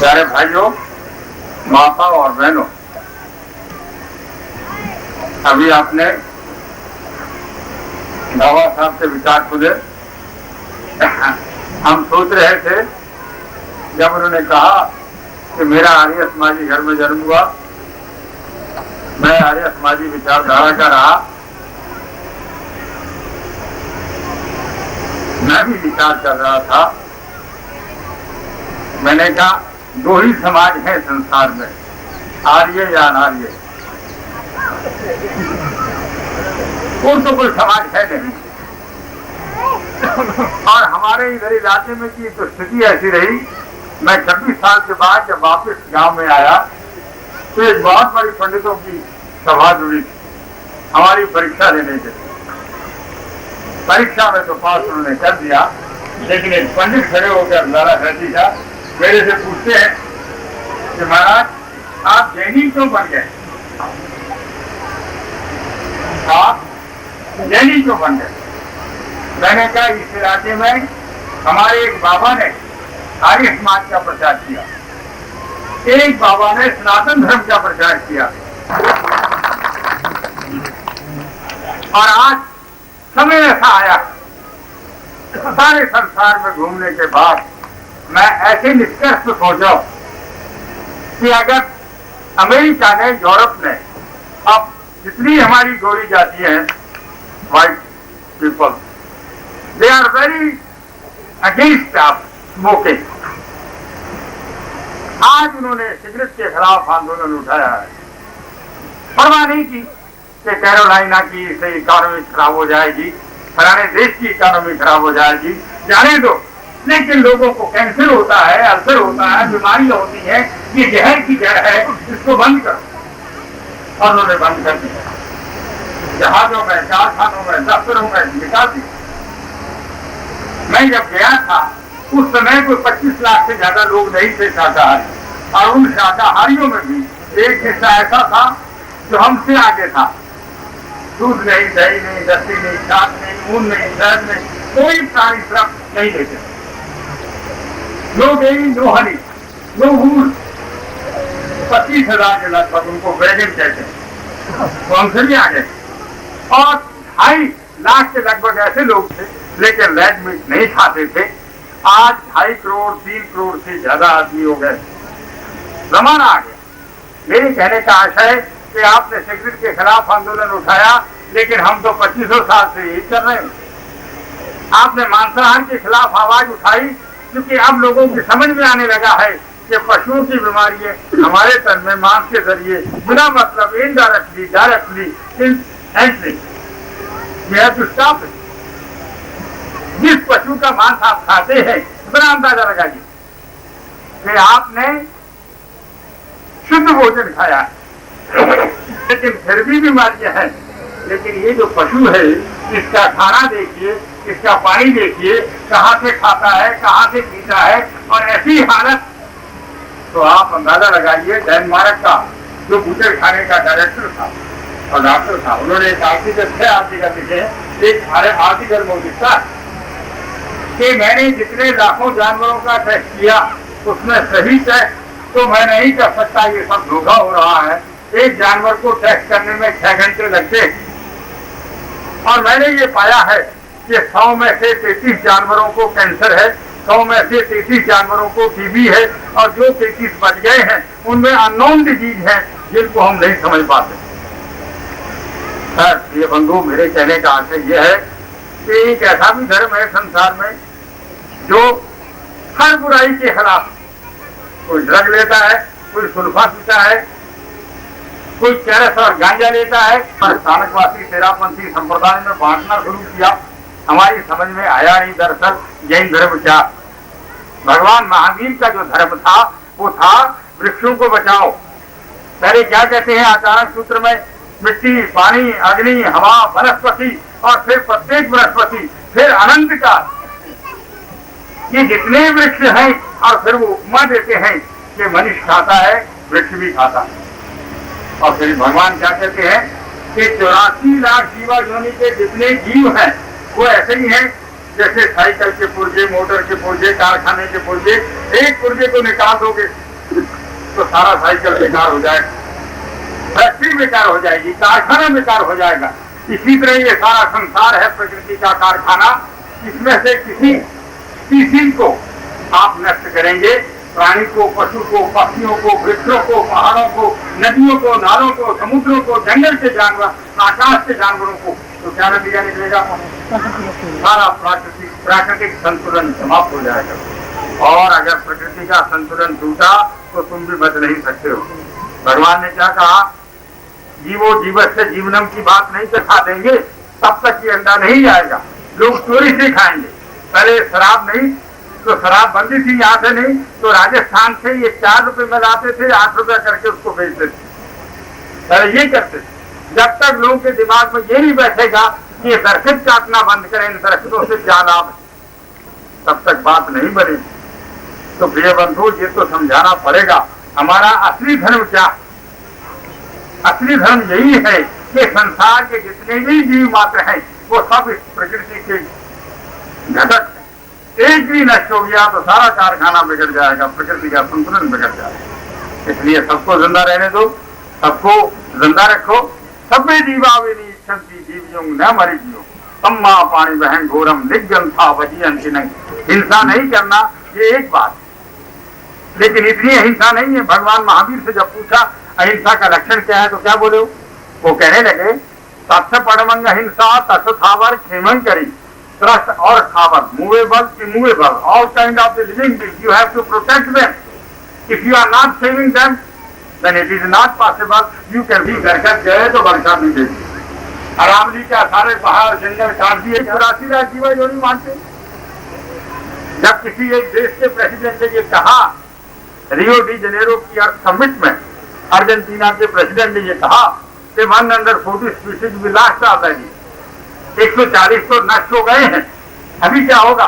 प्यारे भाइयों, माता और बहनों, अभी आपने बाबा साहब के विचार सुने। हम सोच रहे थे जब उन्होंने कहा कि मेरा आर्य समाजी घर में जन्म हुआ, मैं आर्य समाजी विचारधारा का रहा, मैं भी विचार कर रहा था। मैंने कहा दो ही समाज है संसार में, आर्य या अनार्य, और तो कोई समाज है नहीं। और हमारे इधर इलाके में की तो स्थिति ऐसी रही, मैं 26 साल के बाद जब वापस गांव में आया तो एक बहुत बड़ी पंडितों की सभा जुड़ी थी हमारी परीक्षा लेने के लिए। परीक्षा में तो पास उन्होंने कर दिया, लेकिन एक पंडित खड़े होकर लाला रहती था, मेरे से पूछते हैं कि महाराज आप जैनी क्यों बन गए, आप जैनी क्यों बन गए। मैंने कहा इस इलाके में हमारे एक बाबा ने आर्य समाज का प्रचार किया, एक बाबा ने सनातन धर्म का प्रचार किया, और आज समय ऐसा आया सारे संसार में घूमने के बाद मैं ऐसे निष्कर्ष पे पहुंचा कि अगर अमेरिका ने, यूरोप ने, अब जितनी हमारी गोरी जाती है white people, they are very against of smoking. आज उन्होंने सिगरेट के खिलाफ आंदोलन उठाया है। परवाह नहीं की कि कैरोलाइना की से इकोनॉमी खराब हो जाएगी, फलाने देश की इकोनॉमी खराब हो जाएगी, जाने दो। लेकिन लोगों को कैंसर होता है, अल्सर होता है, बीमारियां होती है, ये जहर की जड़ है, इसको बंद करो। और उन्होंने बंद कर दिया, जहाजों में, कारखानों में, दफ्तरों में निकाल दिया। मैं जब गया था उस समय कोई 25 लाख से ज्यादा लोग नहीं थे शाकाहारी, और उन शाकाहारियों में भी एक हिस्सा ऐसा था जो हमसे आगे था। दूध नहीं, दही नहीं, लस्सी नहीं, छाछ नहीं, ऊन नहीं, शहद नहीं, कोई प्राणी श्रम नहीं देते। No dairy, no honey, no wool. 25,000 के लगभग उनको वेगन कहते हैं, वो हमसे भी आगे। और 2.5 लाख के लगभग ऐसे लोग थे लेकिन रेड मीट नहीं खाते थे। आज 2.5 करोड़, 3 करोड़ से ज्यादा आदमी हो गए, जमाना आ गया। मेरे कहने का आशय है कि आपने सिगरेट के खिलाफ आंदोलन उठाया, लेकिन हम तो 2500 साल से यही कर रहे हैं। आपने मांसाहार के खिलाफ आवाज उठाई, क्योंकि अब लोगों की समझ में आने लगा है कि पशुओं की बीमारी हमारे तन में मांस के जरिए बिना मतलब indirectly, directly, inherently we have to stop it. जिस पशु का मांस आप खाते हैं, बड़ा अंदाजा लगाइए कि आपने शुद्ध भोजन खाया है, लेकिन फिर भी बीमारियां हैं। लेकिन ये जो पशु है, इसका खाना देखिए, इसका पानी देखिए, कहाँ से खाता है, कहाँ से पीता है, और ऐसी हालत। तो आप अंदाजा लगाइए, डेनमार्क का जो बूटर खाने का डायरेक्टर था और डॉक्टर था, उन्होंने एक आर्टिकल, 6 आर्टिकल लिखे, एक आर्टिकल में लिखा कि मैंने जितने लाखों जानवरों का टेस्ट किया उसमें सही टेस्ट तो मैं नहीं कर सकता, ये सब धोखा हो रहा है। एक जानवर को टेस्ट करने में 6 घंटे लगते, और मैंने ये पाया है कि 100 में से 33 जानवरों को कैंसर है, 100 में से 33 जानवरों को टीबी है, और जो 33 बच गए हैं उनमें अननोन डिजीज है जिनको हम नहीं समझ पाते। सर, ये बंधु, मेरे कहने का आशय यह है कि एक ऐसा भी धर्म है संसार में जो हर बुराई के खिलाफ, कोई ड्रग लेता है, कोई सुल्फा पीता है, कोई चरस और गांजा लेता है, और स्थानकवासी तेरापंथी संप्रदाय में बांटना शुरू किया। हमारी समझ में आया नहीं दरअसल जैन धर्म क्या। भगवान महावीर का जो धर्म था वो था वृक्षों को बचाओ। पहले क्या कहते हैं आचार्य सूत्र में, मिट्टी, पानी, अग्नि, हवा, वनस्पति, और फिर प्रत्येक वनस्पति, फिर अनंत का, ये जितने वृक्ष हैं। और फिर वो उपमा देते हैं कि मनुष्य खाता है, वृक्ष भी खाता है। और फिर भगवान क्या कहते हैं कि 84 लाख जीवा योनि के जितने जीव हैं वो ऐसे ही हैं जैसे साइकिल के पुर्जे, मोटर के पुर्जे, कारखाने के पुर्जे। एक पुर्जे को निकाल दोगे तो सारा साइकिल बेकार हो जाएगा, फैक्ट्री बेकार हो जाएगी, कारखाना बेकार हो जाएगा। इसी तरह ये सारा संसार है प्रकृति का कारखाना। इसमें से किसी को आप नष्ट करेंगे, प्राणी को, पशु को, पक्षियों को, वृक्षों को, पहाड़ों को, नदियों को, नालों को, समुद्रों को, जंगल के जानवर, आकाश के जानवरों को, तो क्या नतीजा निकलेगा? सारा प्राकृतिक संतुलन समाप्त हो जाएगा। और अगर प्रकृति का संतुलन टूटा तो तुम भी बच नहीं सकते हो। भगवान ने क्या कहा? जीवो जीवस्य जीवनम की बात नहीं सिखा देंगे तब तक ये अंडा नहीं जाएगा। लोग चोरी से खाएंगे। पहले शराब नहीं तो शराब बंदी थी, यहाँ से नहीं तो राजस्थान से ये 4 रुपए में लाते थे, 8 रुपए करके उसको बेचते थे। पहले ये करते थे। जब तक लोगों के दिमाग में ये नहीं बैठेगा कि ये दरख्त काटना बंद करें, इन दरख्तों से क्या लाभ है, तब तक बात नहीं बनेगी। तो प्रिय बंधु, ये तो समझाना पड़ेगा हमारा असली धर्म क्या है। असली धर्म यही है कि संसार के जितने भी जीव मात्र हैं वो सब इस प्रकृति के घटक हैं। एक भी नष्ट हो गया तो सारा कारखाना बिगड़ जाएगा, प्रकृति का संतुलन बिगड़ जाएगा। इसलिए सबको जिंदा रहने दो, सबको जिंदा रखो। सबे जीवाविनी इच्छन्ति जीवियों न मरिजियो सम्मा पानी बहन घोरम निग्गन था वजी अंति नहीं। हिंसा नहीं करना, ये एक बात, लेकिन इतनी हिंसा नहीं है। भगवान महावीर से जब पूछा अहिंसा का लक्षण क्या है तो क्या बोले? वो कहने लगे तत्थ पड़मंग हिंसा तत्थ थावर खेमन करी ट्रस्ट और खावर movable immovable all kind of the living things you have to protect them. If you are not saving them then it is not possible you can be. दरख्त गए तो वर्षा नहीं देगी। आराम जी क्या सारे पहाड़ जंगल काट दिए, 84 लाख जीवा जो नहीं मानते। जब किसी एक देश के प्रेसिडेंट ने ये कहा, रियो डी जनेरो की अर्थ समिट में अर्जेंटीना के प्रेसिडेंट ने ये कहा कि 140 स्पीशीज भी लास्ट ऑलरेडी, 140 तो नष्ट हो गए हैं, अभी क्या होगा?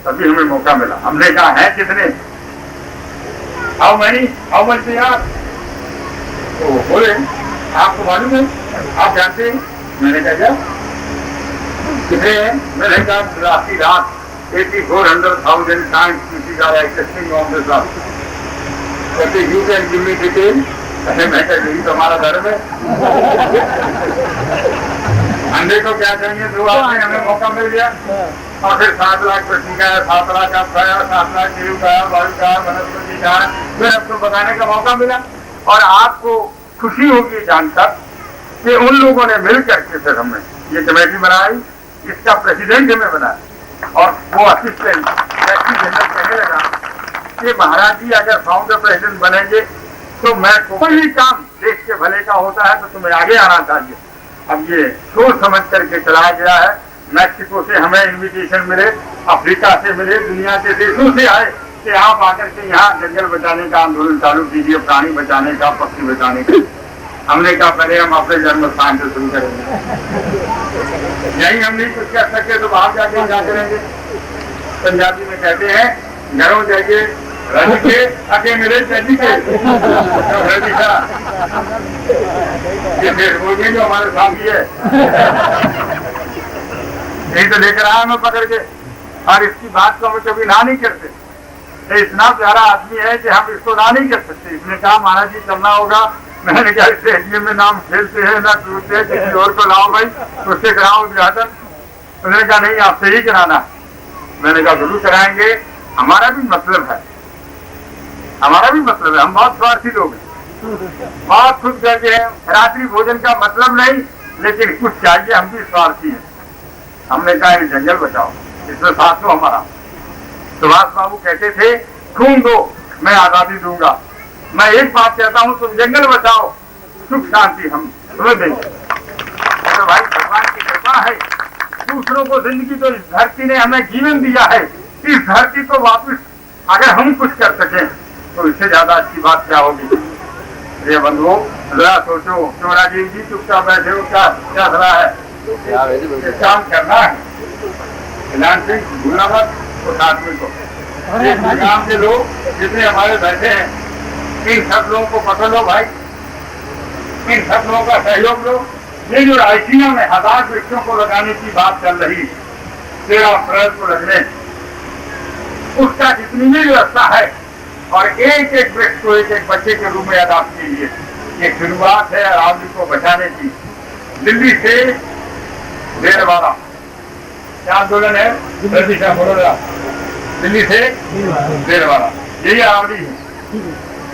तभी हमें मौका मिला। हमने कहा है कितने, हाउ मच यार? तो बोले आपको मालूम है, आप जानते हैं? मैंने कहा कितने हैं? मैंने कहा 84 lakh 84,100,000 times species are existing on this earth. कहते you can give me detail. मैं कह यही तो हमारा धर्म है। अंडे को क्या चाहिए? दो आपने हमें मौका मिल गया और फिर 7 लाख प्रश्न का, 7 लाख आप खाया, 7 लाख जीव का, वायु का, वनस्पति का, फिर आपको बताने का मौका मिला। और आपको खुशी होगी जानकर कि उन लोगों ने मिल करके फिर हमने ये कमेटी बनाई, इसका प्रेसिडेंट हमें बनाया। और वो असिस्टेंट जनरल कहने लगा कि महाराज जी अगर फाउंडर प्रेसिडेंट बनेंगे तो मैं कोई भी काम देश के भले का होता है तो तुम्हें आगे आना चाहिए। अब ये सोच समझ करके चलाया गया है। मैक्सिको से हमें इन्विटेशन मिले, अफ्रीका से मिले, दुनिया के देशों से आए कि आप आकर के यहाँ जंगल बचाने का आंदोलन चालू कीजिए, प्राणी बचाने का, पक्षी बचाने का। हमने कहा पहले हम अपने जन्म स्थान से शुरू करेंगे, यही हम नहीं कुछ कर सके तो बाहर जाके क्या करेंगे? पंजाबी में कहते हैं घरों जाइए रज के आगे मिले चली के ये फिर बोलिए जो हमारे साथी है यही तो लेकर आया मैं पकड़ के, और इसकी बात को हम कभी ना नहीं करते। तो इतना प्यारा आदमी है कि हम इसको ना नहीं कर सकते। इसने कहा महाराज जी करना होगा। मैंने कहा स्टेडियम में नाम खेलते हैं ना टूटते हैं, किसी और को लाओ भाई, उससे कराओ उद्घाटन। उन्होंने कहा नहीं आपसे ही कराना। मैंने कहा जरूर कराएंगे, हमारा भी मतलब है, हमारा भी मतलब है। हम बहुत स्वार्थी लोग हैं, बहुत खुद करके हैं। रात्रि भोजन का मतलब नहीं, लेकिन कुछ चाहिए, हम भी स्वार्थी हैं। हमने कहा जंगल बचाओ, इसमें साथ लो हमारा। सुभाष बाबू कहते थे खून दो मैं आजादी दूंगा, मैं एक बात कहता हूँ तुम जंगल बचाओ, सुख शांति हम तुम्हें देंगे। तो भाई भगवान की कृपा है, दूसरों को जिंदगी तो इस धरती ने हमें जीवन दिया है, इस धरती को वापस अगर हम कुछ कर सकें तो इससे ज्यादा अच्छी बात क्या होगी? ये बंधुओं जरा सोचो, क्यों राजीव जी चुपचाप बैठे हो? क्या सलाह है? काम करना है, भूलना मत उस आदमी को। गांव के लोग जितने हमारे बैठे हैं, इन सब लोगों को पकड़ लो भाई, इन सब लोगों का सहयोग लो। ये जो रायसीना में 1000 वृक्षों को लगाने की बात चल रही, 13 अप्रैल को लगने, उसका जितनी भी व्यवस्था है और एक एक वृक्ष को एक एक बच्चे के रूप में अडॉप्ट कीजिए। ये शुरुआत है अरावली को बचाने की। दिल्ली से देरवाड़ा क्या आंदोलन है? दिल्ली से देरवाड़ा, यही अरावली है।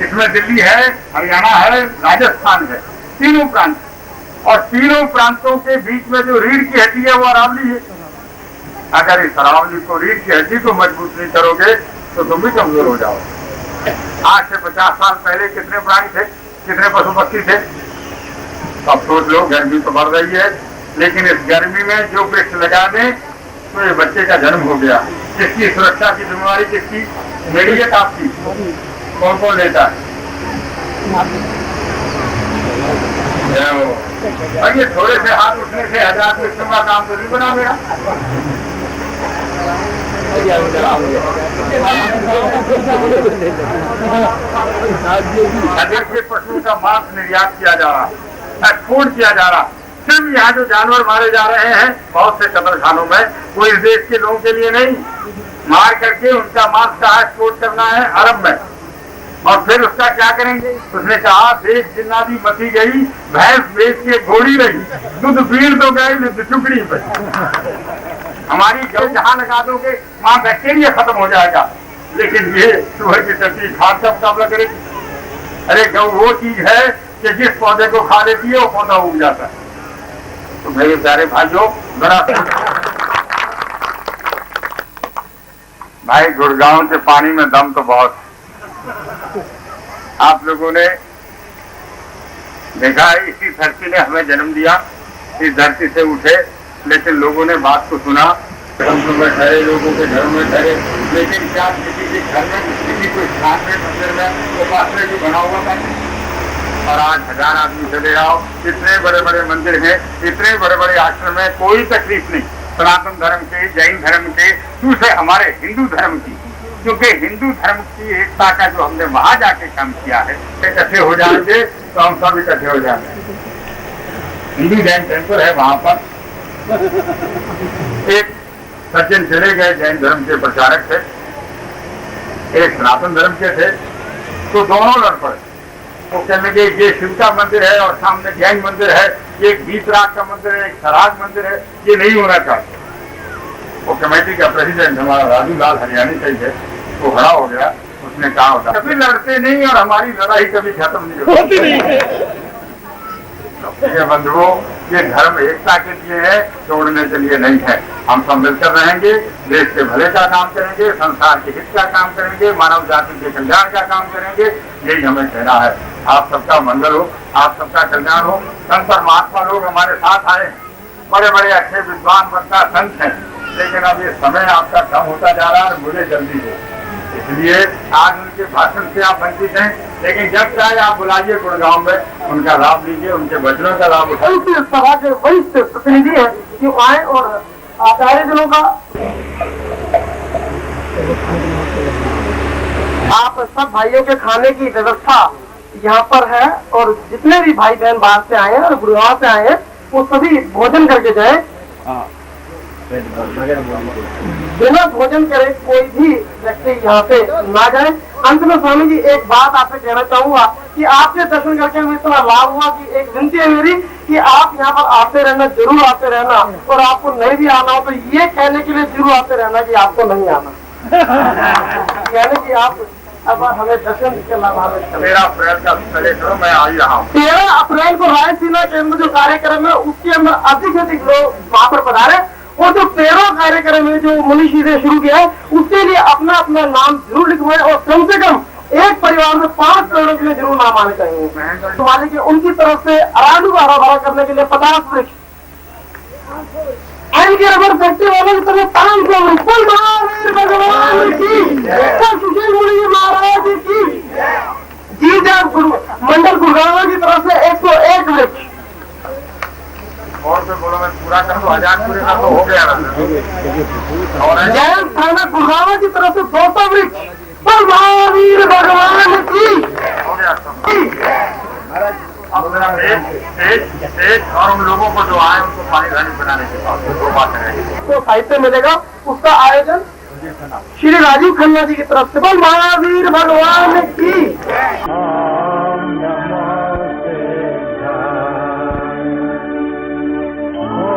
इसमें दिल्ली है, हरियाणा है, राजस्थान है, तीनों प्रांत, और तीनों प्रांतों के बीच में जो रीढ़ की हड्डी है वो अरावली है। अगर इस अरावली को रीढ़ की हड्डी को मजबूत नहीं करोगे तो तुम भी कमजोर हो जाओगे। आज से 50 साल पहले कितने प्राणी थे, कितने पशु पक्षी थे? अब सोच लो, गर्मी तो बढ़ रही है, लेकिन इस गर्मी में जो वृक्ष लगा दें तो ये बच्चे का जन्म हो गया। किसकी सुरक्षा की जिम्मेवारी किसकी? मेरी है, आपकी? कौन कौन लेता है? और ये थोड़े से हाथ उठने से 1000 वृक्षों का काम तो नहीं बना मेरा। के पशुओं का मांस निर्यात किया जा रहा, एक्सपोर्ट किया जा रहा। सिर्फ यहाँ जो जानवर मारे जा रहे हैं बहुत से कब्रखानों में, वो इस देश के लोगों के लिए नहीं, मार करके उनका मांस का एक्सपोर्ट करना है अरब में, और फिर उसका क्या करेंगे? उसने कहा देश जिन्नादी मची गई, भैंस बेच के घोड़ी रही, दूध पीड़ तो गए, दूध चुकड़ी पे। हमारी गौ जहाँ लगा दोगे वहाँ बैक्टीरिया खत्म हो जाएगा, लेकिन ये सुबह की टट्टी खाद का मुकाबला करेगी। अरे गौ वो चीज है कि जिस पौधे को खा लेती है वो पौधा उग जाता है। तो मेरे प्यारे भाइयों, बड़ा भाई गुड़गांव के पानी में दम तो बहुत। आप लोगों ने देखा है, इसी धरती ने हमें जन्म दिया, इस धरती से उठे, लेकिन लोगों ने बात को सुना, घरों में ठहरे, लोगों के घरों में ठहरे, लेकिन क्या किसी के घर में, किसी को स्थान में, मंदिर में उपासना जो बना हुआ था? और आज 1000 आदमी चले आओ, इतने बड़े बड़े मंदिर हैं, इतने बड़े बड़े आश्रम है, कोई तकलीफ नहीं। सनातन धर्म के, जैन धर्म के, दूसरे हमारे हिंदू धर्म की, क्योंकि हिंदू धर्म की एकता का जो हमने वहां जाके काम किया है, इकट्ठे हो जाएंगे तो हम सब इकट्ठे हो जाएंगे। हिंदू जैन टेम्पल है वहां पर, एक सज्जन चले गए, जैन धर्म के प्रचारक थे, एक सनातन धर्म के थे, तो दोनों लड़ पड़े। वो कहने लगे ये शिव का मंदिर है और सामने जैन मंदिर है, एक गीतराग का मंदिर है, एक सराग मंदिर है, ये नहीं होना चाहिए। वो कमेटी का प्रेसिडेंट हमारा राजू लाल हरियाणी का ही है, वो खड़ा हो गया, उसने कहा होता कभी लड़ते नहीं और हमारी लड़ाई कभी खत्म नहीं होती। बंधुओं, ये धर्म एकता के लिए है, तोड़ने के लिए नहीं है। हम सब मिलकर रहेंगे, देश के भले का काम करेंगे, संसार के हित का काम करेंगे, मानव जाति के कल्याण का काम करेंगे, यही हमें कहना है। आप सबका मंगल हो, आप सबका कल्याण हो। संत और महात्मा लोग हमारे साथ आए, बड़े बड़े अच्छे विद्वान वक्ता संत हैं, लेकिन अब ये समय आपका कम होता जा रहा है, मुझे जल्दी हो, इसलिए आज उनके भाषण से आप वंचित हैं, लेकिन जब चाहे आप बुलाइए गुड़गांव में, उनका लाभ लीजिए, उनके वचनों का लाभ उठाइए। सभा के वरिष्ठ प्रतिनिधि है कि आए और आचार्य जनों का आप सब भाइयों के खाने की व्यवस्था यहाँ पर है, और जितने भी भाई बहन बाहर से आए हैं और गुड़गांव से आए हैं वो सभी भोजन करके जाए। बिना भोजन करे कोई भी व्यक्ति यहाँ पे ना जाए। अंत में स्वामी जी एक बात आपसे कहना चाहूंगा कि आपसे दर्शन करके हमें इतना लाभ हुआ कि एक विनती है मेरी कि आप यहाँ पर आते रहना, जरूर आते रहना, और आपको नहीं भी आना हो तो ये कहने के लिए जरूर आते रहना कि आपको नहीं आना। कहने की आप अब हमें दर्शन के लाभ हमें 13 अप्रैल का करो, मैं आ ही रहा हूँ। 13 अप्रैल को रायसीना केंद्र जो कार्यक्रम है उसके अंदर अधिक से अधिक लोग वहाँ पर पधारे, और जो 13 कार्यक्रम है जो मनीषी ने शुरू किया है उसके लिए अपना अपना नाम जरूर लिखवाए, और कम से कम एक परिवार में 5 करोड़ के लिए जरूर नाम आने चाहिए। तो मालिक उनकी तरफ से अराजू को हरा भरा करने के लिए 50 वृक्ष, एनके रबर फैक्ट्री वालों की तरफ 500 वृक्ष, भगवान की, सुशील मुनि महाराज की, जी मंडल गुड़गांव की तरफ से 101 वृक्ष, और तो बोलो मैं पूरा कर दो, 1000 पूरे कर दो, हो गया। और जैन थाना गुड़गांव की तरफ से 200 वृक्ष, महावीर भगवान की, हो गया अब मेरा एक और उन लोगों को जो आए उनको पानी धानी बनाने के बाद 2 बातें रहेंगी। तो साहित्य मिलेगा, उसका आयोजन कीर्तना। श्री राजीव खन्ना जी की तरफ से बोल महावीर भगवान की।